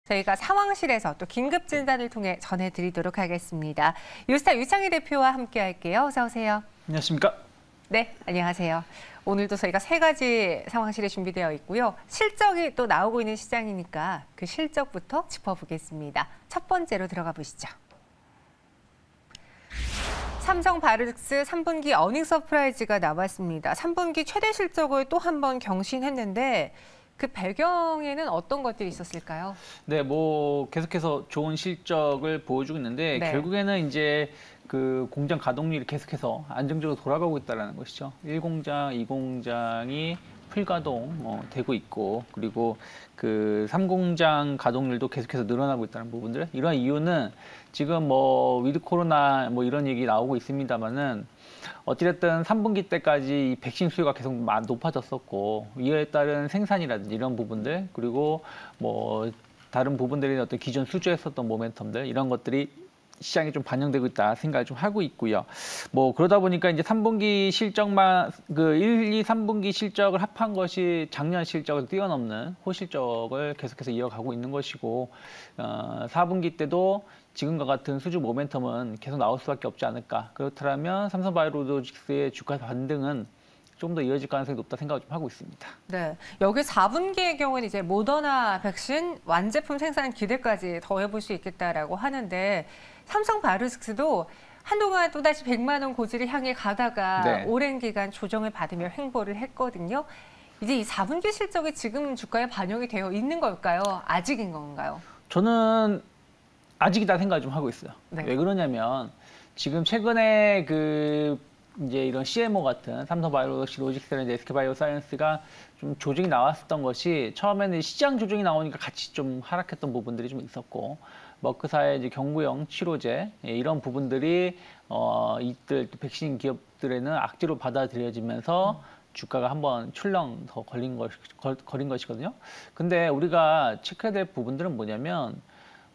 저희가 상황실에서 또 긴급 진단을 통해 전해드리도록 하겠습니다. 유스타 유창희 대표와 함께 할게요. 어서 오세요. 안녕하십니까? 네, 안녕하세요. 오늘도 저희가 세 가지 상황실에 준비되어 있고요. 실적이 또 나오고 있는 시장이니까 그 실적부터 짚어보겠습니다. 첫 번째로 들어가 보시죠. 삼성바이오로직스 3분기 어닝 서프라이즈가 나왔습니다. 3분기 최대 실적을 또 한 번 경신했는데 그 배경에는 어떤 것들이 있었을까요? 네, 뭐 계속해서 좋은 실적을 보여주고 있는데 네. 결국에는 이제 그 공장 가동률이 계속해서 안정적으로 돌아가고 있다는 것이죠. 1공장, 2공장이 풀가동 되고 있고, 그리고 그 3공장 가동률도 계속해서 늘어나고 있다는 부분들. 이런 이유는 지금 뭐 위드 코로나 뭐 이런 얘기 나오고 있습니다만은 어찌됐든 3분기 때까지 이 백신 수요가 계속 높아졌었고, 이에 따른 생산이라든지 이런 부분들, 그리고 뭐 다른 부분들이 어떤 기존 수주했었던 모멘텀들, 이런 것들이 시장에 좀 반영되고 있다 생각을 좀 하고 있고요. 뭐 그러다 보니까 이제 3분기 실적만 그 1, 2, 3분기 실적을 합한 것이 작년 실적을 뛰어넘는 호실적을 계속해서 이어가고 있는 것이고, 4분기 때도 지금과 같은 수주 모멘텀은 계속 나올 수밖에 없지 않을까. 그렇다면 삼성바이오로직스의 주가 반등은 좀 더 이어질 가능성이 높다 생각을 좀 하고 있습니다. 네, 여기 4분기의 경우는 이제 모더나 백신 완제품 생산 기대까지 더해볼 수 있겠다라고 하는데, 삼성바이오로직스도 한동안 또다시 100만 원 고지를 향해 가다가 네. 오랜 기간 조정을 받으며 횡보를 했거든요. 이제 이 4분기 실적이 지금 주가에 반영이 되어 있는 걸까요? 아직인 건가요? 저는 아직이다 생각을 좀 하고 있어요. 네. 왜 그러냐면 지금 최근에 그 이제 이런 CMO 같은 삼성바이오로직스나 SK바이오사이언스가 좀 조정이 나왔었던 것이 처음에는 시장 조정이 나오니까 같이 좀 하락했던 부분들이 좀 있었고, 머크사의 이제 경구용 치료제 이런 부분들이 이들 백신 기업들에는 악재로 받아들여지면서 주가가 한번 출렁 더 걸린 것이거든요. 근데 우리가 체크해야 될 부분들은 뭐냐면,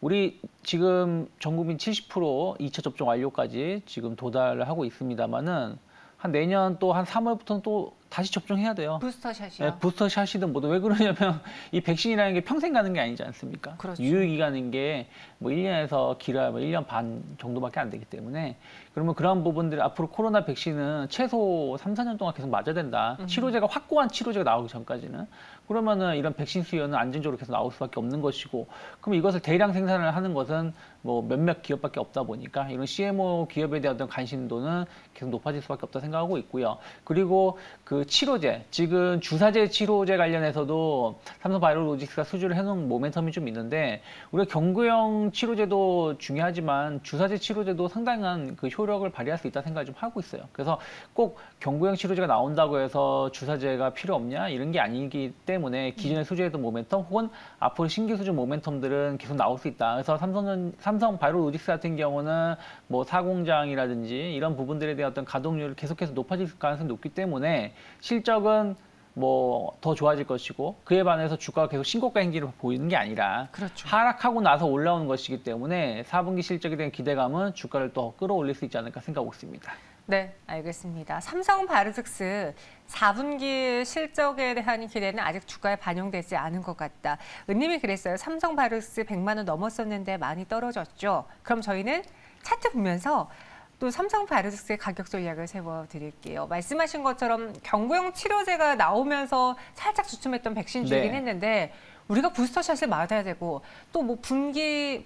우리 지금 전 국민 70% 2차 접종 완료까지 지금 도달을 하고 있습니다만은 한 내년 또 한 3월부터는 또 다시 접종해야 돼요. 부스터샷이요? 네, 부스터샷이든 뭐든. 왜 그러냐면 이 백신이라는 게 평생 가는 게 아니지 않습니까? 그렇죠. 유효기간인 게 뭐 1년에서 길어야 뭐 1년 반 정도밖에 안 되기 때문에, 그러면 그런 부분들 앞으로 코로나 백신은 최소 3, 4년 동안 계속 맞아야 된다. 치료제가 확고한 치료제가 나오기 전까지는. 그러면은 이런 백신 수요는 안정적으로 계속 나올 수밖에 없는 것이고, 그럼 이것을 대량 생산을 하는 것은 뭐 몇몇 기업밖에 없다 보니까 이런 CMO 기업에 대한 어떤 관심도는 계속 높아질 수밖에 없다 생각하고 있고요. 그리고 그 치료제, 지금 주사제 치료제 관련해서도 삼성바이오로직스가 수주를 해놓은 모멘텀이 좀 있는데, 우리가 경구용 치료제도 중요하지만 주사제 치료제도 상당한 그 효력을 발휘할 수 있다 생각을 좀 하고 있어요. 그래서 꼭 경구용 치료제가 나온다고 해서 주사제가 필요 없냐 이런 게 아니기 때문에 기존에 수주했던 모멘텀 혹은 앞으로 신규 수주 모멘텀들은 계속 나올 수 있다. 그래서 삼성바이오로직스 같은 경우는 뭐 사공장이라든지 이런 부분들에 대한 어떤 가동률을 계속해서 높아질 가능성이 높기 때문에 실적은 뭐 더 좋아질 것이고, 그에 반해서 주가가 계속 신고가 행진을 보이는 게 아니라 그렇죠. 하락하고 나서 올라오는 것이기 때문에 4분기 실적에 대한 기대감은 주가를 더 끌어올릴 수 있지 않을까 생각하고 있습니다. 네, 알겠습니다. 삼성바이오로직스 4분기 실적에 대한 기대는 아직 주가에 반영되지 않은 것 같다. 은님이 그랬어요. 삼성바이오로직스 100만 원 넘었었는데 많이 떨어졌죠. 그럼 저희는 차트 보면서 또 삼성바이오로직스의 가격 전략을 세워드릴게요. 말씀하신 것처럼 경구용 치료제가 나오면서 살짝 주춤했던 백신주이긴 네. 했는데, 우리가 부스터샷을 맞아야 되고 또 뭐 분기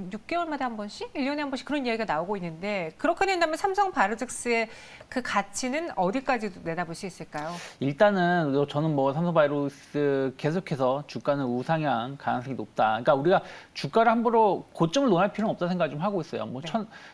6개월마다 한 번씩, 1년에 한 번씩 그런 이야기가 나오고 있는데, 그렇게 된다면 삼성바이오로직스의 그 가치는 어디까지 내다볼 수 있을까요? 일단은 저는 뭐 삼성바이오로직스 계속해서 주가는 우상향 가능성이 높다. 그러니까 우리가 주가를 함부로 고점을 논할 필요는 없다 생각을 좀 하고 있어요. 뭐 네.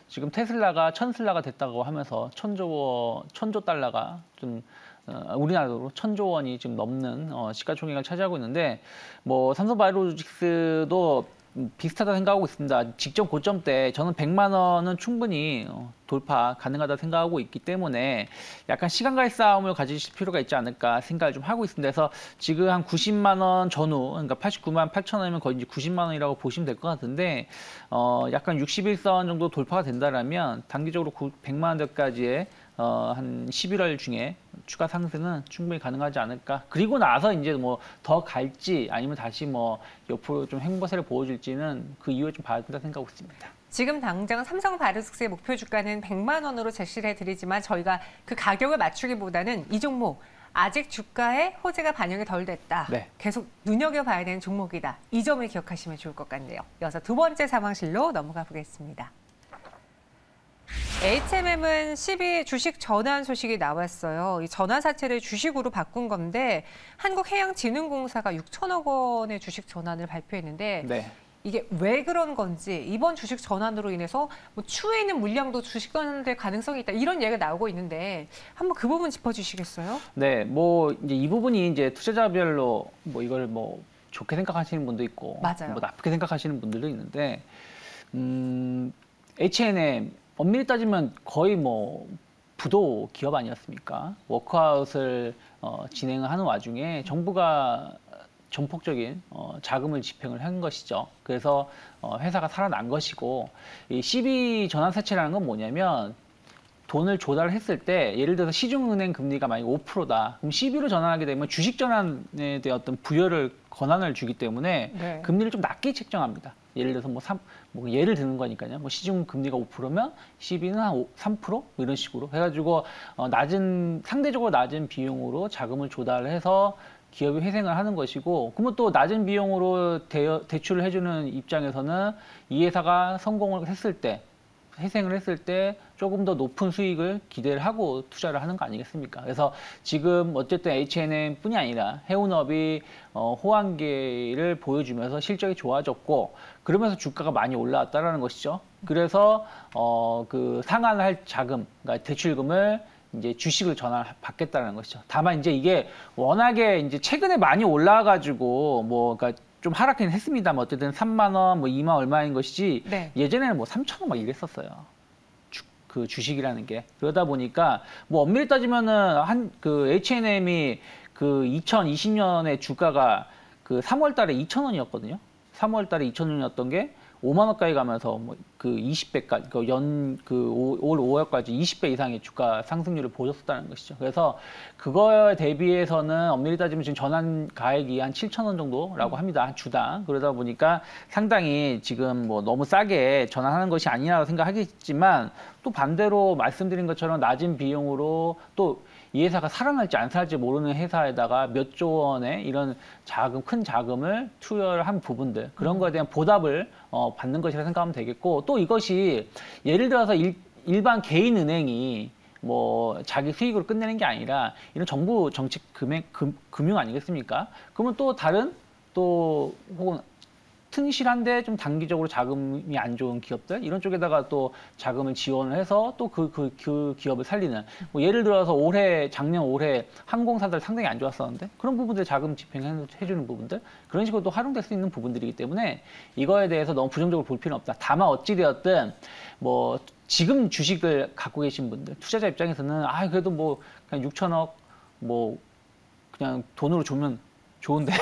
지금 테슬라가 천슬라가 됐다고 하면서 천조 달러가 좀 우리나라로 1,000조 원이 지금 넘는 시가총액을 차지하고 있는데, 뭐 삼성바이오로직스도 비슷하다 생각하고 있습니다. 직전 고점 때 저는 100만 원은 충분히 돌파 가능하다 생각하고 있기 때문에 약간 시간과의 싸움을 가지실 필요가 있지 않을까 생각을 좀 하고 있습니다. 그래서 지금 한 90만 원 전후, 그러니까 89만 8천 원이면 거의 이제 90만 원이라고 보시면 될 것 같은데, 약간 61선 정도 돌파가 된다라면 단기적으로 100만 원대까지의 한 11월 중에 추가 상승은 충분히 가능하지 않을까. 그리고 나서 이제 뭐 더 갈지 아니면 다시 뭐 옆으로 좀 횡보세를 보여줄지는 그 이후에 좀 봐야 된다 생각하고 있습니다. 지금 당장 삼성바이오로직스의 목표 주가는 100만 원으로 제시를 해드리지만 저희가 그 가격을 맞추기보다는 이 종목 아직 주가에 호재가 반영이 덜 됐다. 네. 계속 눈여겨봐야 되는 종목이다. 이 점을 기억하시면 좋을 것 같네요. 이어서 두 번째 상황실로 넘어가 보겠습니다. HMM은 12 주식 전환 소식이 나왔어요. 이 전환 사채를 주식으로 바꾼 건데 한국해양진흥공사가 6천억 원의 주식 전환을 발표했는데 네. 이게 왜 그런 건지 이번 주식 전환으로 인해서 뭐 추후에 있는 물량도 주식 전환될 가능성이 있다 이런 얘기가 나오고 있는데 한번 그 부분 짚어주시겠어요? 네, 뭐 이제 이 부분이 이제 투자자별로 뭐 이걸 뭐 좋게 생각하시는 분도 있고, 맞아요. 뭐 나쁘게 생각하시는 분들도 있는데, H&M 엄밀히 따지면 거의 뭐 부도 기업 아니었습니까? 워크아웃을 진행하는 와중에 정부가 전폭적인 자금을 집행을 한 것이죠. 그래서 회사가 살아난 것이고, 이 CB 전환사채라는 건 뭐냐면 돈을 조달을 했을 때 예를 들어서 시중은행 금리가 만약 5%다. 그럼 CB로 전환하게 되면 주식 전환에 대한 어떤 부여를 권한을 주기 때문에 네. 금리를 좀 낮게 책정합니다. 예를 들어서 뭐 예를 드는 거니까요. 뭐 시중 금리가 5%면 CB는 한 3% 뭐 이런 식으로 해가지고 상대적으로 낮은 비용으로 자금을 조달해서 기업이 회생을 하는 것이고, 그러면 또 낮은 비용으로 대출을 해주는 입장에서는 이 회사가 성공을 했을 때, 회생을 했을 때 조금 더 높은 수익을 기대를 하고 투자를 하는 거 아니겠습니까? 그래서 지금 어쨌든 H&M뿐이 아니라 해운업이 호황기를 보여주면서 실적이 좋아졌고, 그러면서 주가가 많이 올라왔다라는 것이죠. 그래서 그 상환할 자금, 그러니까 대출금을 이제 주식을 전환받겠다는 것이죠. 다만 이제 이게 워낙에 이제 최근에 많이 올라와가지고 뭐 그러니까 좀 하락은 했습니다만 어쨌든 3만 원, 뭐 2만 얼마인 것이지 네. 예전에는 뭐 3천 원 막 이랬었어요. 그 주식이라는 게. 그러다 보니까 뭐 엄밀히 따지면은 그 H&M이 그 2020년에 주가가 그 3월 달에 2천 원이었거든요. 3월 달에 2천 원이었던 게 5만 원까지 가면서 뭐 그 20배까지 올 5월까지 20배 이상의 주가 상승률을 보였었다는 것이죠. 그래서 그거에 대비해서는 엄밀히 따지면 지금 전환 가액이 한 7천 원 정도라고 합니다. 한 주당. 그러다 보니까 상당히 지금 뭐 너무 싸게 전환하는 것이 아니라고 생각하겠지만, 또 반대로 말씀드린 것처럼 낮은 비용으로 또 이 회사가 살아날지 안 살지 모르는 회사에다가 몇 조 원의 이런 큰 자금을 투여를 한 부분들, 그런 거에 대한 보답을 받는 것이라 생각하면 되겠고, 또 이것이 예를 들어서 일반 개인 은행이 뭐 자기 수익으로 끝내는 게 아니라 이런 정부 정책 금융 아니겠습니까? 그러면 또 다른 혹은 튼실한데 좀 단기적으로 자금이 안 좋은 기업들 이런 쪽에다가 또 자금을 지원을 해서 또 그 기업을 살리는, 뭐 예를 들어서 작년 올해 항공사들 상당히 안 좋았었는데 그런 부분들 자금 집행해주는 부분들, 그런 식으로 또 활용될 수 있는 부분들이기 때문에 이거에 대해서 너무 부정적으로 볼 필요는 없다. 다만 어찌되었든 뭐 지금 주식을 갖고 계신 분들, 투자자 입장에서는 그래도 뭐 그냥 6천억 뭐 그냥 돈으로 주면 좋은데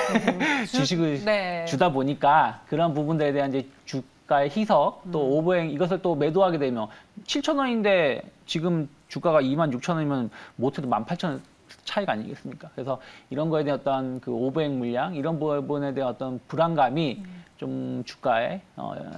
주식을 네. 주다 보니까 그런 부분들에 대한 이제 주가의 희석, 또 오버행, 이것을 또 매도하게 되면 7천 원인데 지금 주가가 2만 6천 원이면 못해도 18,000원 차이가 아니겠습니까? 그래서 이런 거에 대한 어떤 그 오버행 물량, 이런 부분에 대한 어떤 불안감이 좀 주가에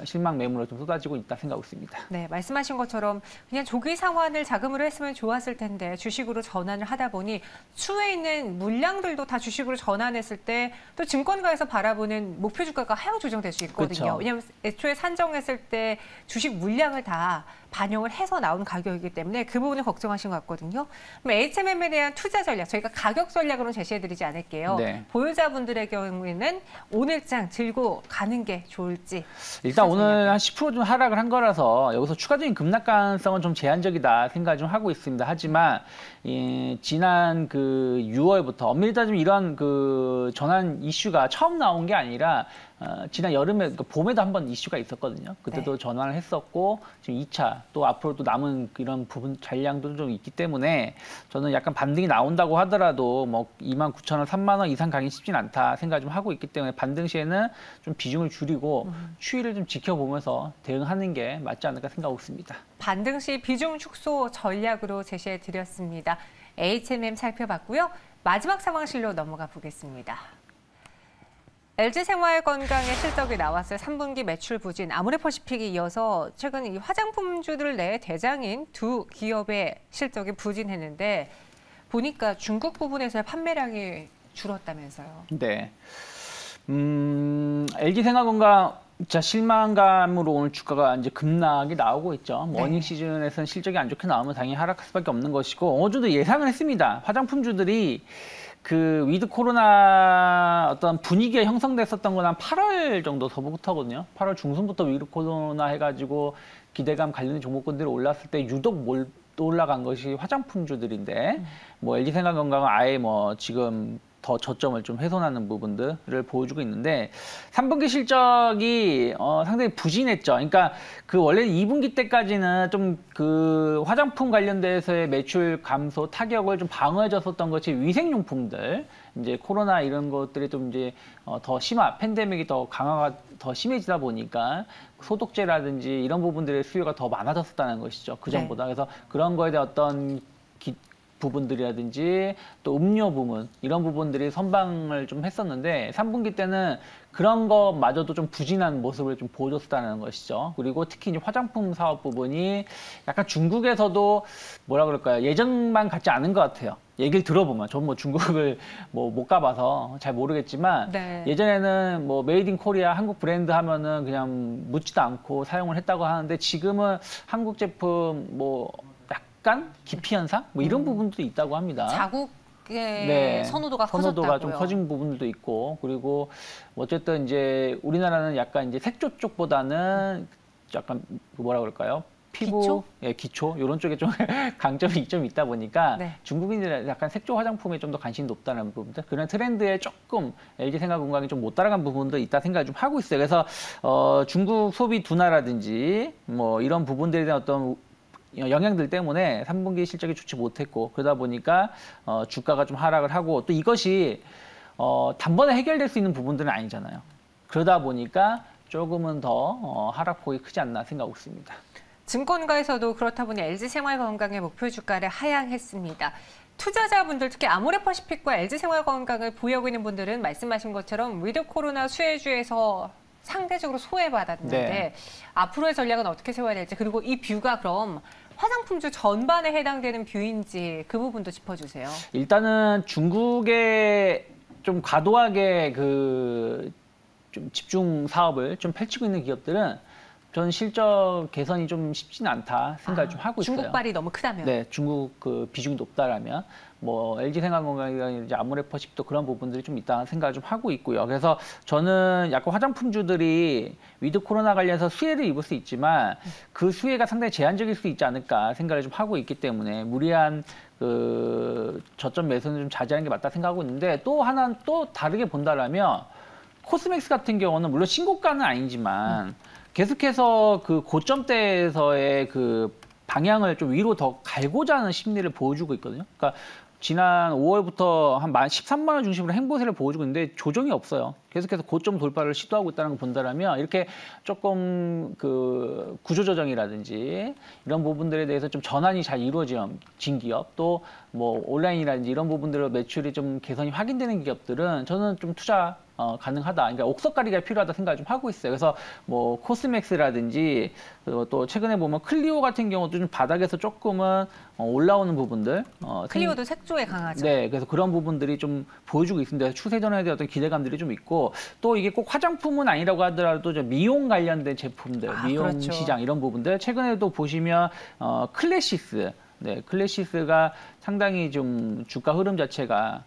실망 매물로 좀 쏟아지고 있다 생각하고 있습니다. 네, 말씀하신 것처럼 그냥 조기 상환을 자금으로 했으면 좋았을 텐데 주식으로 전환을 하다 보니 추후에 있는 물량들도 다 주식으로 전환했을 때 또 증권가에서 바라보는 목표 주가가 하향 조정될 수 있거든요. 그렇죠. 왜냐하면 애초에 산정했을 때 주식 물량을 다 반영을 해서 나온 가격이기 때문에 그 부분을 걱정하신 것 같거든요. 그럼 HMM에 대한 투자 전략, 저희가 가격 전략으로는 제시해드리지 않을게요. 네. 보유자분들의 경우에는 오늘장 들고 가는 게 좋을지. 일단 오늘 전략을. 한 10% 좀 하락을 한 거라서 여기서 추가적인 급락 가능성은 좀 제한적이다 생각 좀 하고 있습니다. 하지만 지난 그 6월부터 엄밀히 따지면 이런 그 전환 이슈가 처음 나온 게 아니라 지난 여름에, 그러니까 봄에도 한번 이슈가 있었거든요. 그때도 네. 전환을 했었고 지금 2차 또 앞으로 또 남은 이런 부분 잔량도 좀 있기 때문에 저는 약간 반등이 나온다고 하더라도 뭐 29,000원, 3만 원 이상 가기 쉽진 않다 생각 좀 하고 있기 때문에 반등 시에는 좀 비중을 줄이고 추이를 좀 지켜보면서 대응하는 게 맞지 않을까 생각하고 있습니다. 반등 시 비중 축소 전략으로 제시해 드렸습니다. H&M 살펴봤고요. 마지막 상황실로 넘어가 보겠습니다. LG생활건강의 실적이 나왔어요. 3분기 매출 부진, 아모레퍼시픽에 이어서 최근 이 화장품주들 내 대장인 두 기업의 실적이 부진했는데 보니까 중국 부분에서의 판매량이 줄었다면서요. 네. LG생활건강 진짜 실망감으로 오늘 주가가 이제 급락이 나오고 있죠. 뭐 어닝 시즌에서는 실적이 안 좋게 나오면 당연히 하락할 수밖에 없는 것이고 어느 정도 예상을 했습니다. 화장품주들이 그 위드 코로나 어떤 분위기가 형성됐었던 건 한 8월 정도서부터거든요. 8월 중순부터 위드 코로나 해가지고 기대감 관련된 종목군들이 올랐을 때 유독 못 올라간 것이 화장품주들인데 뭐 LG생활건강은 아예 뭐 지금 더 저점을 좀 훼손하는 부분들을 보여주고 있는데 3분기 실적이 상당히 부진했죠. 그러니까 그 원래 2분기 때까지는 좀 그 화장품 관련돼서의 매출 감소 타격을 좀 방어해줬었던 것이 위생용품들 이제 코로나 이런 것들이 좀 이제 더 팬데믹이 더 강화가 더 심해지다 보니까 소독제라든지 이런 부분들의 수요가 더 많아졌었다는 것이죠. 그 전보다. 그래서 그런 거에 대한 어떤 부분들이라든지 또 음료 부문 이런 부분들이 선방을 좀 했었는데 3분기 때는 그런 것마저도 좀 부진한 모습을 좀 보여줬다는 것이죠. 그리고 특히 이제 화장품 사업 부분이 약간 중국에서도 뭐라 그럴까요? 예전만 같지 않은 것 같아요. 얘기를 들어보면 전 뭐 중국을 뭐 못 가봐서 잘 모르겠지만 예전에는 뭐 메이드 인 코리아 한국 브랜드 하면은 그냥 묻지도 않고 사용을 했다고 하는데 지금은 한국 제품 뭐 약간 기피 현상 뭐 이런 부분도 있다고 합니다. 자국의 선호도가 커졌다고요. 좀 커진 부분들도 있고 그리고 어쨌든 이제 우리나라는 약간 이제 색조 쪽보다는 약간 뭐라 그럴까요? 피부, 기초? 예, 기초 이런 쪽에 좀 강점이 좀 있다 보니까 중국인들은 약간 색조 화장품에 좀 더 관심이 높다는 부분들 그런 트렌드에 조금 LG생활건강이 좀 못 따라간 부분도 있다 생각을 좀 하고 있어요. 그래서 중국 소비 둔화라든지 뭐 이런 부분들에 대한 어떤 영향들 때문에 3분기 실적이 좋지 못했고 그러다 보니까 주가가 좀 하락을 하고 또 이것이 단번에 해결될 수 있는 부분들은 아니잖아요. 그러다 보니까 조금은 더 하락폭이 크지 않나 생각하고 있습니다. 증권가에서도 그렇다 보니 LG생활건강의 목표 주가를 하향했습니다. 투자자분들 특히 아모레퍼시픽과 LG생활건강을 보유하고 있는 분들은 말씀하신 것처럼 위드 코로나 수혜주에서 상대적으로 소외받았는데 앞으로의 전략은 어떻게 세워야 될지 그리고 이 뷰가 그럼 화장품주 전반에 해당되는 뷰인지 그 부분도 짚어주세요. 일단은 중국에 좀 과도하게 그 좀 집중 사업을 좀 펼치고 있는 기업들은 저는 실적 개선이 좀 쉽지는 않다 생각을 좀 하고 있어요. 중국발이 너무 크다면? 네, 중국 그 비중이 높다라면 뭐 LG생활건강이나 아모레퍼시픽도 그런 부분들이 좀 있다는 생각을 좀 하고 있고요. 그래서 저는 약간 화장품주들이 위드 코로나 관련해서 수혜를 입을 수 있지만 그 수혜가 상당히 제한적일 수 있지 않을까 생각을 좀 하고 있기 때문에 무리한 그 저점 매수는 좀 자제하는 게 맞다 생각하고 있는데 또 하나 또 다르게 본다라면 코스맥스 같은 경우는 물론 신고가는 아니지만 계속해서 그 고점대에서의 그 방향을 좀 위로 더 갈고자 하는 심리를 보여주고 있거든요. 그러니까 지난 5월부터 한 13만 원 중심으로 행보세를 보여주고 있는데 조정이 없어요. 계속해서 고점 돌파를 시도하고 있다는 걸 본다라면 이렇게 조금 그 구조조정이라든지 이런 부분들에 대해서 좀 전환이 잘 이루어진 기업 또 뭐 온라인이라든지 이런 부분들로 매출이 좀 개선이 확인되는 기업들은 저는 좀 투자 가능하다. 그러니까 옥석가리가 필요하다 생각을 좀 하고 있어요. 그래서 뭐 코스맥스라든지 또 최근에 보면 클리오 같은 경우도 좀 바닥에서 조금은 올라오는 부분들. 클리오도 색조에 강하죠. 네, 그래서 그런 부분들이 좀 보여주고 있습니다. 추세 전환에 대한 어떤 기대감들이 좀 있고 또 이게 꼭 화장품은 아니라고 하더라도 미용 관련된 제품들, 미용 시장 이런 부분들 최근에도 보시면 클래시스. 네, 클래시스가 상당히 좀 주가 흐름 자체가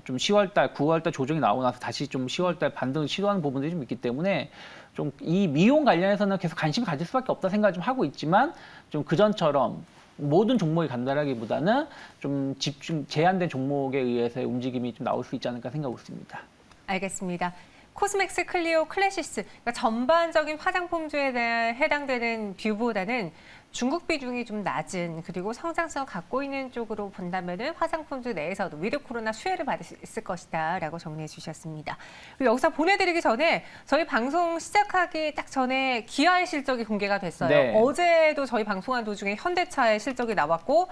좀 10월달, 9월달 조정이 나오고 나서 다시 좀 10월달 반등을 시도하는 부분들이 좀 있기 때문에 좀 이 미용 관련해서는 계속 관심을 가질 수밖에 없다 생각을 좀 하고 있지만 좀 그전처럼 모든 종목이 간다라기보다는 좀 집중 제한된 종목에 의해서의 움직임이 좀 나올 수 있지 않을까 생각하고 있습니다. 알겠습니다. 코스맥스, 클리오, 클래시스 그러니까 전반적인 화장품주에 대해 해당되는 뷰보다는 중국 비중이 좀 낮은 그리고 성장성 갖고 있는 쪽으로 본다면은 화장품주 내에서도 위드 코로나 수혜를 받을 수 있을 것이다라고 정리해 주셨습니다. 그리고 여기서 보내드리기 전에 저희 방송 시작하기 딱 전에 기아의 실적이 공개가 됐어요. 어제도 저희 방송한 도중에 현대차의 실적이 나왔고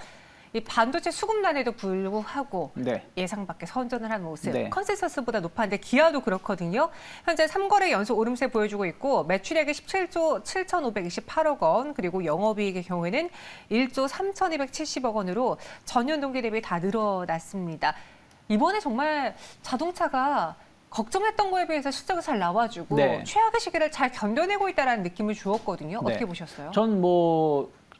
이 반도체 수급난에도 불구하고 네. 예상 밖의 선전을 한 모습, 네. 컨센서스보다 높았는데 기아도 그렇거든요. 현재 3거래 연속 오름세 보여주고 있고 매출액이 17조 7,528억 원, 그리고 영업이익의 경우에는 1조 3,270억 원으로 전년 동기 대비 다 늘어났습니다. 이번에 정말 자동차가 걱정했던 거에 비해서 실적이 잘 나와주고 네. 최악의 시기를 잘 견뎌내고 있다는 느낌을 주었거든요. 네. 어떻게 보셨어요?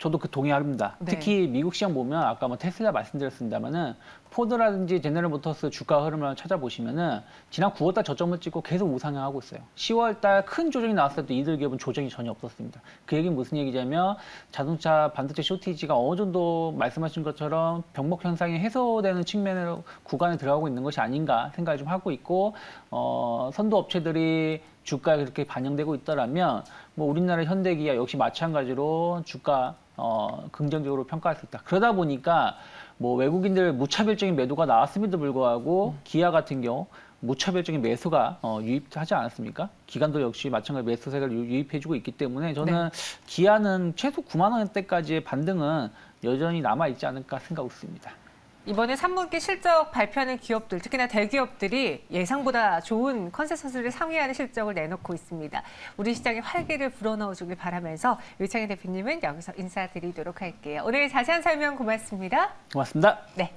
저도 그 동의합니다. 네. 특히 미국 시장 보면 아까 뭐 테슬라 말씀드렸습니다만은 포드라든지 제네럴 모터스 주가 흐름을 찾아보시면은 지난 9월달 저점을 찍고 계속 우상향하고 있어요. 10월달 큰 조정이 나왔을 때 이들 기업은 조정이 전혀 없었습니다. 그 얘기는 무슨 얘기냐면 자동차 반도체 쇼티지가 어느 정도 말씀하신 것처럼 병목 현상이 해소되는 측면으로 구간에 들어가고 있는 것이 아닌가 생각을 좀 하고 있고 선도 업체들이 주가에 그렇게 반영되고 있더라면 뭐 우리나라 현대기아 역시 마찬가지로 주가 긍정적으로 평가할 수 있다. 그러다 보니까 뭐 외국인들 무차별적인 매도가 나왔음에도 불구하고 기아 같은 경우 무차별적인 매수가 유입하지 않았습니까? 기관도 역시 마찬가지 매수세를 유입해주고 있기 때문에 저는 기아는 최소 9만 원대까지의 반등은 여전히 남아있지 않을까 생각하고 있습니다. 이번에 3분기 실적 발표하는 기업들, 특히나 대기업들이 예상보다 좋은 컨센서스를 상회하는 실적을 내놓고 있습니다. 우리 시장의 활기를 불어넣어주길 바라면서 유창희 대표님은 여기서 인사드리도록 할게요. 오늘 자세한 설명 고맙습니다. 고맙습니다. 네.